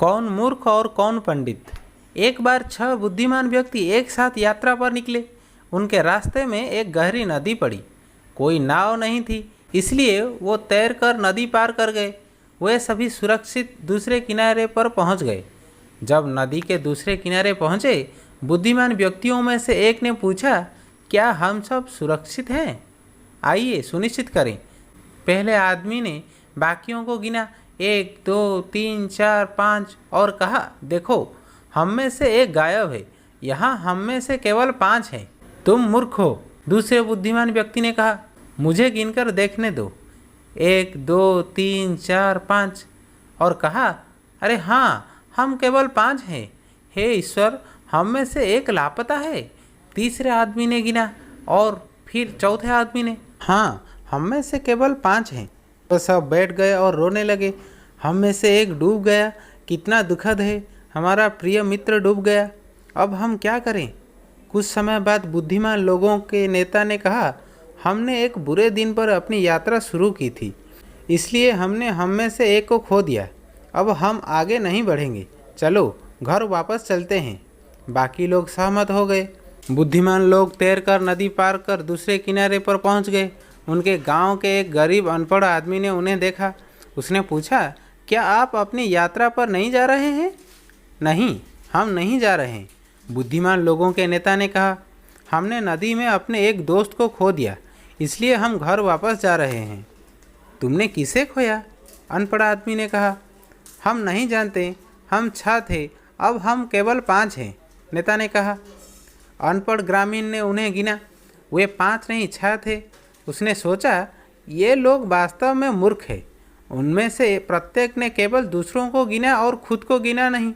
कौन मूर्ख और कौन पंडित। एक बार 6 बुद्धिमान व्यक्ति एक साथ यात्रा पर निकले। उनके रास्ते में एक गहरी नदी पड़ी। कोई नाव नहीं थी, इसलिए वो तैरकर नदी पार कर गए। वे सभी सुरक्षित दूसरे किनारे पर पहुंच गए। जब नदी के दूसरे किनारे पहुंचे, बुद्धिमान व्यक्तियों में से एक ने पूछा, क्या हम सब सुरक्षित हैं? आइए सुनिश्चित करें। पहले आदमी ने बाकियों को गिना, 1 2 3 4 5 और कहा, देखो हम में से एक गायब है। यहाँ हम में से केवल 5 हैं। तुम मूर्ख हो, दूसरे बुद्धिमान व्यक्ति ने कहा। मुझे गिनकर देखने दो। 1 2 3 4 5 और कहा, अरे हाँ, हम केवल 5 हैं। हे ईश्वर, हम में से एक लापता है। तीसरे आदमी ने गिना और फिर चौथे आदमी ने, हाँ, हम में से केवल 5 हैं। तो सब बैठ गए और रोने लगे। हम में से एक डूब गया, कितना दुखद है, हमारा प्रिय मित्र डूब गया। अब हम क्या करें? कुछ समय बाद बुद्धिमान लोगों के नेता ने कहा, हमने एक बुरे दिन पर अपनी यात्रा शुरू की थी, इसलिए हमने हम में से एक को खो दिया। अब हम आगे नहीं बढ़ेंगे, चलो घर वापस चलते हैं। बाकी लोग सहमत हो गए। बुद्धिमान लोग तैरकर नदी पार कर दूसरे किनारे पर पहुंच गए। उनके गांव के एक गरीब अनपढ़ आदमी ने उन्हें देखा। उसने पूछा, क्या आप अपनी यात्रा पर नहीं जा रहे हैं? नहीं, हम नहीं जा रहे हैं। बुद्धिमान लोगों के नेता ने कहा, हमने नदी में अपने एक दोस्त को खो दिया, इसलिए हम घर वापस जा रहे हैं। तुमने किसे खोया? अनपढ़ आदमी ने कहा। हम नहीं जानते, हम 6 थे, अब हम केवल 5 हैं, नेता ने कहा। अनपढ़ ग्रामीण ने उन्हें गिना। वे 5 नहीं 6 थे। उसने सोचा, ये लोग वास्तव में मूर्ख हैं। उनमें से प्रत्येक ने केवल दूसरों को गिना और खुद को गिना नहीं,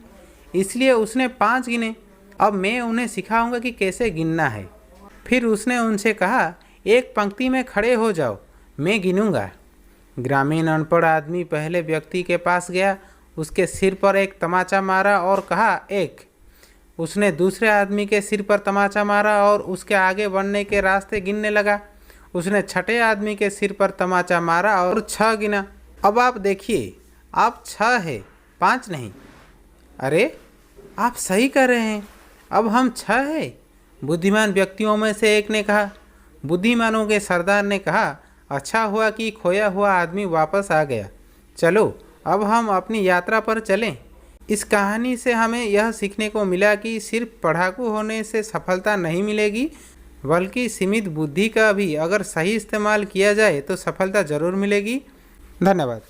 इसलिए उसने 5 गिने। अब मैं उन्हें सिखाऊंगा कि कैसे गिनना है। फिर उसने उनसे कहा, एक पंक्ति में खड़े हो जाओ, मैं गिनूंगा। ग्रामीण अनपढ़ आदमी पहले व्यक्ति के पास गया, उसके सिर पर एक तमाचा मारा और कहा, 1। उसने दूसरे आदमी के सिर पर तमाचा मारा और उसके आगे बढ़ने के रास्ते गिनने लगा। उसने छठे आदमी के सिर पर तमाचा मारा और 6 गिना। अब आप देखिए, आप 6 है, 5 नहीं। अरे, आप सही कर रहे हैं, अब हम 6 हैं, बुद्धिमान व्यक्तियों में से एक ने कहा। बुद्धिमानों के सरदार ने कहा, अच्छा हुआ कि खोया हुआ आदमी वापस आ गया। चलो अब हम अपनी यात्रा पर चलें। इस कहानी से हमें यह सीखने को मिला कि सिर्फ पढ़ाकू होने से सफलता नहीं मिलेगी, बल्कि सीमित बुद्धि का भी अगर सही इस्तेमाल किया जाए तो सफलता ज़रूर मिलेगी। धन्यवाद।